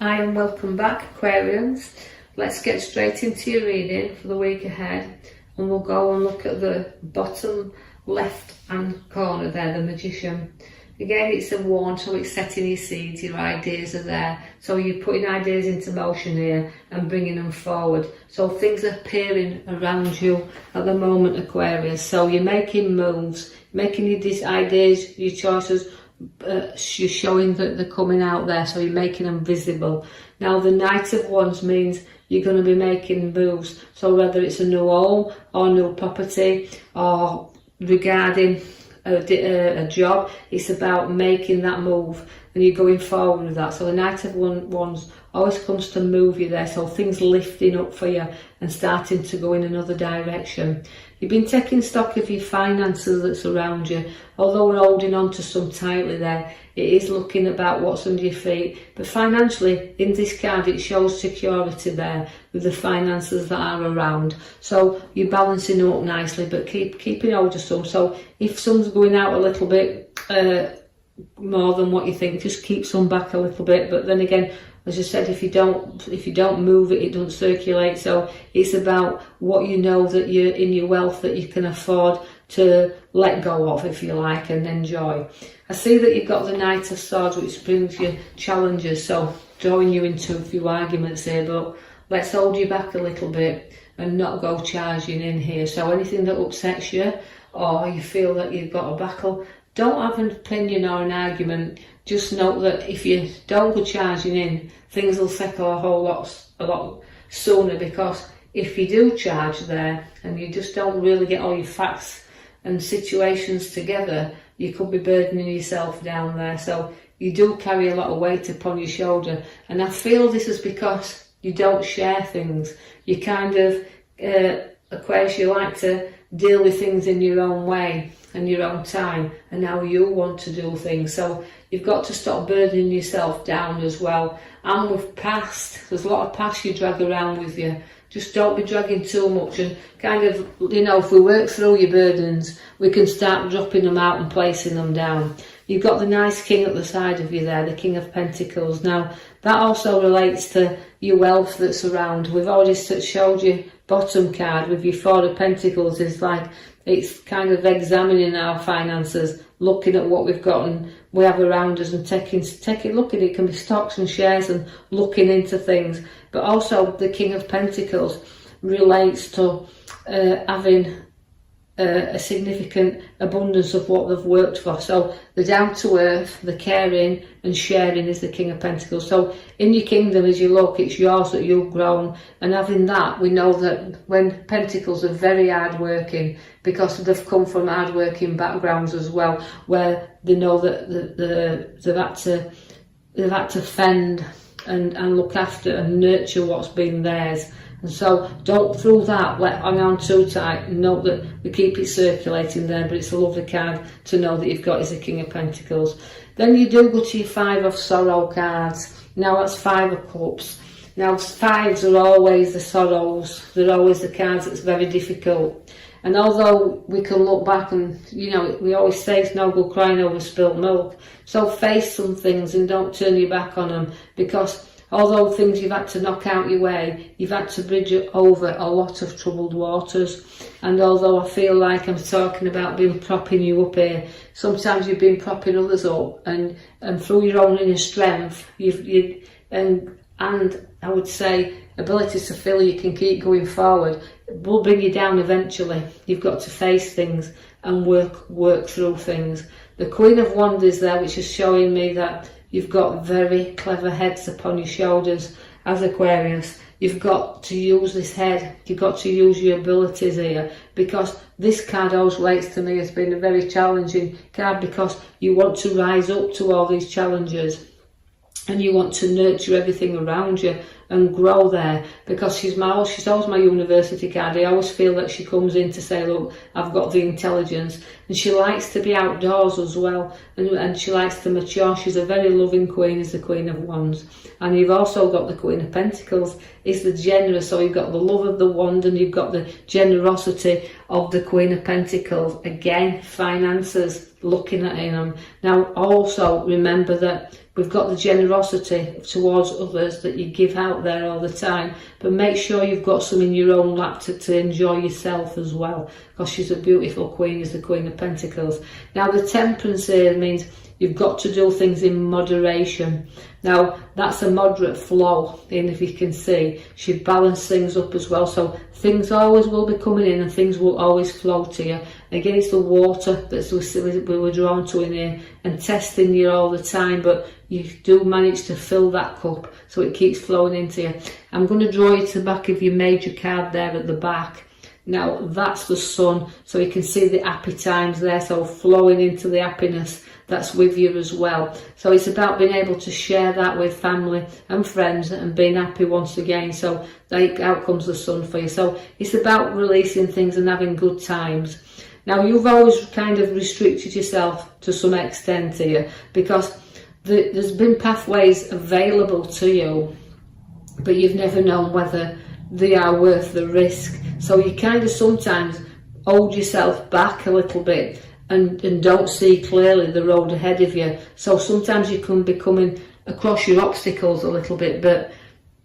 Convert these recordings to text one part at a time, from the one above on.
Hi and welcome back, Aquarians. Let's get straight into your reading for the week ahead, and we'll go and look at the bottom left hand corner there, the Magician. Again, it's a wand, so it's setting your seeds, your ideas are there. So you're putting ideas into motion here and bringing them forward. So things are appearing around you at the moment, Aquarius. So you're making moves, making your ideas, your choices, you're showing that they're coming out there, so you're making them visible. Now the Knight of Wands means you're going to be making moves, so whether it's a new home or new property or regarding a job, it's about making that move and you're going forward with that. So the Knight of Wands always comes to move you there, so things lifting up for you and starting to go in another direction. You've been taking stock of your finances that's around you. Although we're holding on to some tightly there, it is looking about what's under your feet. But financially, in this card, it shows security there with the finances that are around. So you're balancing them up nicely, but keeping hold of some. So if some's going out a little bit more than what you think, just keep some back a little bit. But then again, as I said, if you don't move it, it doesn't circulate. So it's about what you know that you're in your wealth that you can afford to let go of, if you like, and enjoy. I see that you've got the Knight of Swords, which brings you challenges, so drawing you into a few arguments here, but let's hold you back a little bit and not go charging in here. So anything that upsets you or you feel that you've got a battle, don't have an opinion or an argument. Just note that if you don't go charging in, things will settle a lot sooner, because if you do charge there and you just don't really get all your facts and situations together, you could be burdening yourself down there. So you do carry a lot of weight upon your shoulder, and I feel this is because you don't share things. You kind of, Aquarius, you like to deal with things in your own way and your own time and how you want to do things. So you've got to stop burdening yourself down as well. And with past, there's a lot of past you drag around with you. Just don't be dragging too much, and kind of, if we work through your burdens, we can start dropping them out and placing them down. You've got the nice King at the side of you there, the King of Pentacles. Now, that also relates to your wealth that's around. We've already showed you bottom card with your Four of Pentacles. Is like, it's kind of examining our finances, looking at what we've got and we have around us, and taking looking. It can be stocks and shares and looking into things. But also the King of Pentacles relates to having a significant abundance of what they've worked for. So the down to earth, the caring and sharing is the King of Pentacles. So in your kingdom, as you look, it's yours that you've grown, and having that, we know that when Pentacles are very hard working, because they've come from hard working backgrounds as well, where they know that they've had to fend and look after and nurture what's been theirs. And so don't through that let hang on too tight. Note that we keep it circulating there, but it's a lovely card to know that you've got is the King of Pentacles. Then you do go to your Five of Sorrow cards. Now that's Five of Cups. Now fives are always the sorrows, they're always the cards that's very difficult. And although we can look back and, we always say it's no good crying over spilt milk. So face some things and don't turn your back on them, because although things you've had to knock out your way, you've had to bridge over a lot of troubled waters. And although I feel like I'm talking about being propping you up here, sometimes you've been propping others up, and through your own inner strength, and I would say ability to feel you can keep going forward, will bring you down eventually. You've got to face things and work through things. The Queen of Wands is there, which is showing me that you've got very clever heads upon your shoulders as Aquarius. You've got to use this head, you've got to use your abilities here, because this card always relates to me as being a very challenging card, because you want to rise up to all these challenges and you want to nurture everything around you and grow there, because she's always my university card. I always feel that she comes in to say, look, I've got the intelligence, and she likes to be outdoors as well, and she likes to mature. She's a very loving queen, is the Queen of Wands. And you've also got the Queen of Pentacles, is the generous, so you've got the love of the wand and you've got the generosity of the Queen of Pentacles. Again, finances, looking at him. Now also remember that we've got the generosity towards others that you give out there all the time, but make sure you've got some in your own lap to enjoy yourself as well, because she's a beautiful queen, is the Queen of Pentacles. Now the Temperance here means you've got to do things in moderation. Now that's a moderate flow, and if you can see, she balanced things up as well, so things always will be coming in and things will always flow to you. Again, it's the water that we were drawn to in here and testing you all the time, but you do manage to fill that cup so it keeps flowing into you. I'm going to draw you to the back of your major card there at the back. Now that's the Sun, so you can see the happy times there, so flowing into the happiness that's with you as well. So it's about being able to share that with family and friends and being happy once again. So out comes the Sun for you. So it's about releasing things and having good times. Now you've always kind of restricted yourself to some extent here, because there's been pathways available to you, but you've never known whether they are worth the risk. So you kind of sometimes hold yourself back a little bit and don't see clearly the road ahead of you. So sometimes you can be coming across your obstacles a little bit, but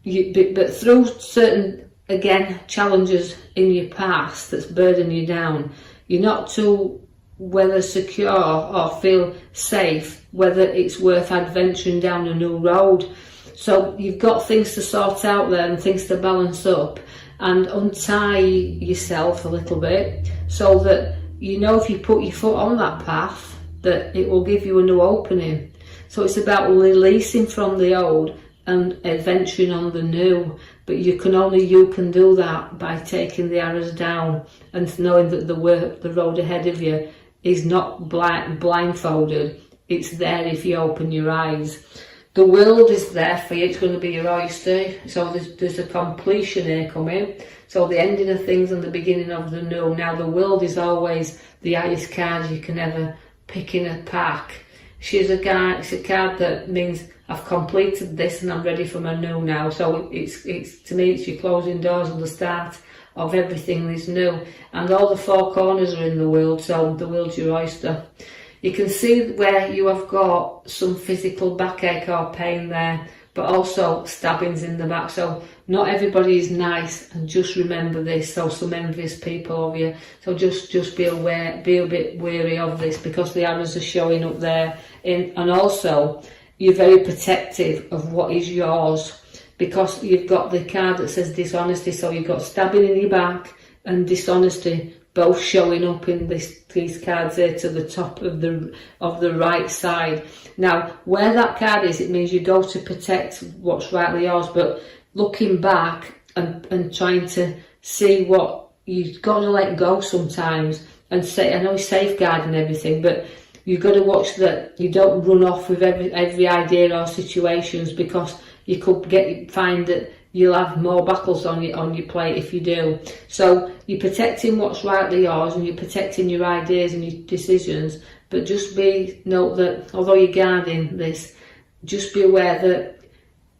through certain, again, challenges in your past that's burdening you down, you're not too whether secure or feel safe, whether it's worth adventuring down a new road. So you've got things to sort out there and things to balance up and untie yourself a little bit, so that you know if you put your foot on that path that it will give you a new opening. So it's about releasing from the old and adventuring on the new, but you can do that by taking the arrows down and knowing that the road ahead of you is not blindfolded. It's there if you open your eyes. The world is there for you. It's going to be your oyster. So there's a completion here coming. So the ending of things and the beginning of the new. Now the world is always the highest card you can ever pick in a pack. It's a card that means I've completed this and I'm ready for my new now. So it's to me, it's your closing doors and the start of everything is new. And all the four corners are in the world, so the world's your oyster. You can see where you have got some physical backache or pain there, but also stabbings in the back. So not everybody is nice, and just remember this. So some envious people of you. So just be aware, be a bit wary of this, because the arrows are showing up there. And also you're very protective of what is yours, because you've got the card that says dishonesty. So you've got stabbing in your back and dishonesty both showing up in these cards here to the top of the right side. Now where that card is, it means you go to protect what's rightly yours, but looking back and trying to see what you've got to let go sometimes, and say, I know safeguarding everything, but you've got to watch that you don't run off with every idea or situations, because you could find that you'll have more battles on your plate if you do. So you're protecting what's rightly yours, and you're protecting your ideas and your decisions, but just note that although you're guarding this, just be aware that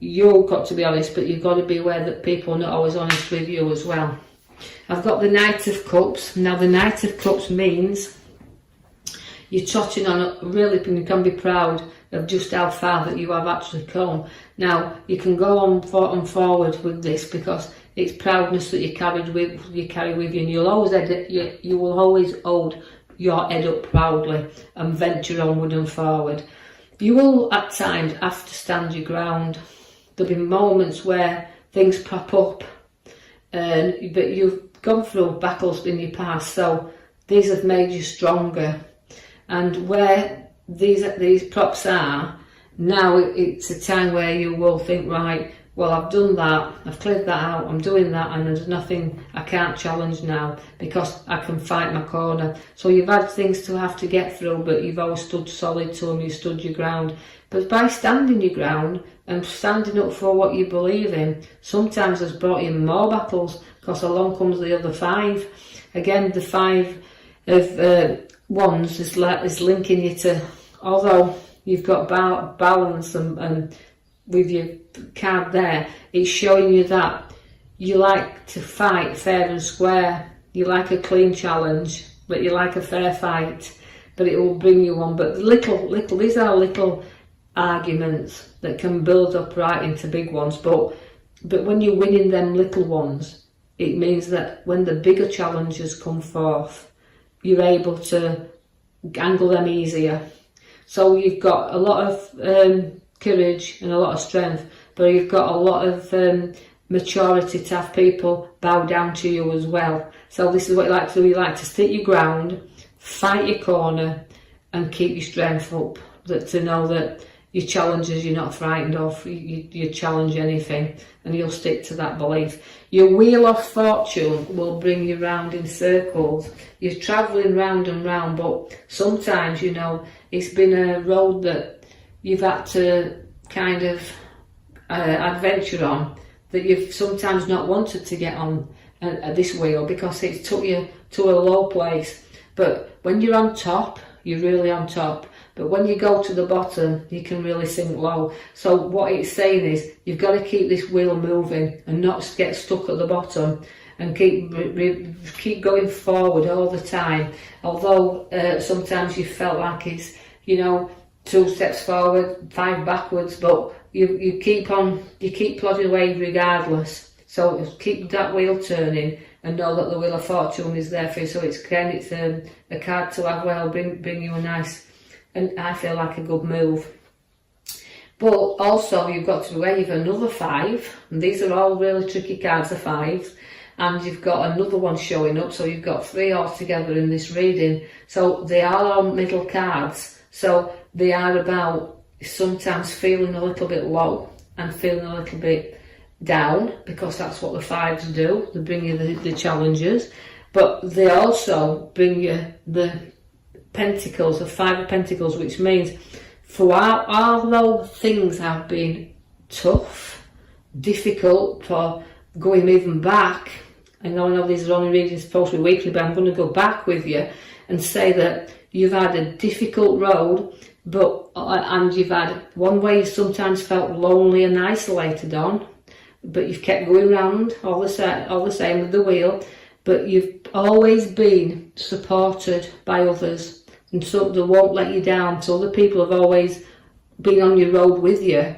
you've got to be honest, but you've got to be aware that people are not always honest with you as well. I've got the Knight of Cups. Now the Knight of Cups means you're trotting on, really, you can be proud of just how far that you have actually come. Now you can go on forward with this, because it's proudness that you carry with you, and you will always hold your head up proudly and venture onward and forward. You will at times have to stand your ground. There'll be moments where things pop up, but you've gone through battles in your past, so these have made you stronger. And where these props are now, it's a time where you will think, right, well, I've done that, I've cleared that out, I'm doing that, and there's nothing I can't challenge now, because I can fight my corner. So you've had things to have to get through, but you've always stood solid to them, you stood your ground. But by standing your ground and standing up for what you believe in, sometimes has brought you more battles, because along comes the other five. Again, the five of wands is linking you to, although you've got balance and with your card there, it's showing you that you like to fight fair and square. You like a clean challenge, but you like a fair fight. but it will bring you on. But these are little arguments that can build up right into big ones. But when you're winning them little ones, it means that when the bigger challenges come forth, you're able to handle them easier. So you've got a lot of courage and a lot of strength, but you've got a lot of maturity to have people bow down to you as well. So this is what you like to do. You like to stick your ground, fight your corner, and keep your strength up. To know that your challenges you're not frightened of. You challenge anything, and you'll stick to that belief. Your wheel of fortune will bring you round in circles. You're travelling round and round, but sometimes, you know, it's been a road that you've had to kind of adventure on, that you've sometimes not wanted to get on this wheel because it took you to a low place. But when you're on top, you're really on top. But when you go to the bottom, you can really sink low. So what it's saying is, you've got to keep this wheel moving and not get stuck at the bottom, and keep going forward all the time. Although sometimes you felt like it's, you know, 2 steps forward, 5 backwards, but you keep plodding away regardless. So keep that wheel turning and know that the wheel of fortune is there for you. So it's a card to have, well, bring you a nice, and I feel like a good move. But also you've got to wave another 5, and these are all really tricky cards, the 5s, and you've got another one showing up, so you've got 3 altogether in this reading. So they are all middle cards, so they are about sometimes feeling a little bit low and feeling a little bit down, because that's what the 5s do. They bring you the challenges, but they also bring you the Pentacles, the 5 of Pentacles, which means although things have been tough, difficult, for going even back, I know these are only readings supposed to be weekly, but I'm going to go back with you and say that you've had a difficult road, and you've had one way you sometimes felt lonely and isolated on, but you've kept going round all the same with the wheel, but you've always been supported by others, and so they won't let you down. So other people have always been on your road with you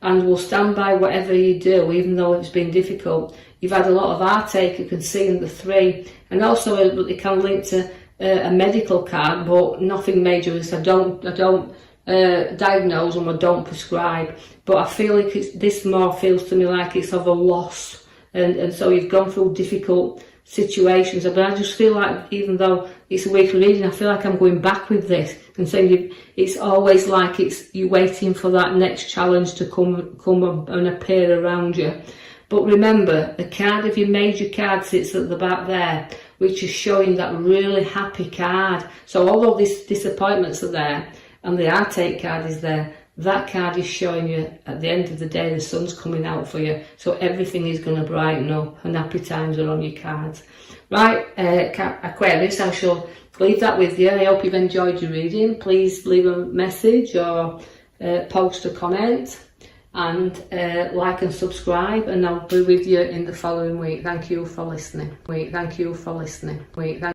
and will stand by whatever you do, even though it's been difficult. You've had a lot of heartache, you can see in the 3, and also it can link to a medical card, but nothing major. I don't diagnose and I don't prescribe, but I feel like this more feels to me like it's of a loss, and so you've gone through difficult situations. But I just feel like, even though it's a weekly reading, I feel like I'm going back with this and saying it's always like you're waiting for that next challenge to come and appear around you. But remember, the card of your major card sits at the back there, which is showing that really happy card. So although these disappointments are there and the heartache card is there, that card is showing you at the end of the day the sun's coming out for you. So everything is going to brighten up and happy times are on your cards. Right, Aquarius, I shall leave that with you. I hope you've enjoyed your reading. Please leave a message or post a comment, and like and subscribe, and I'll be with you in the following week. Thank you for listening.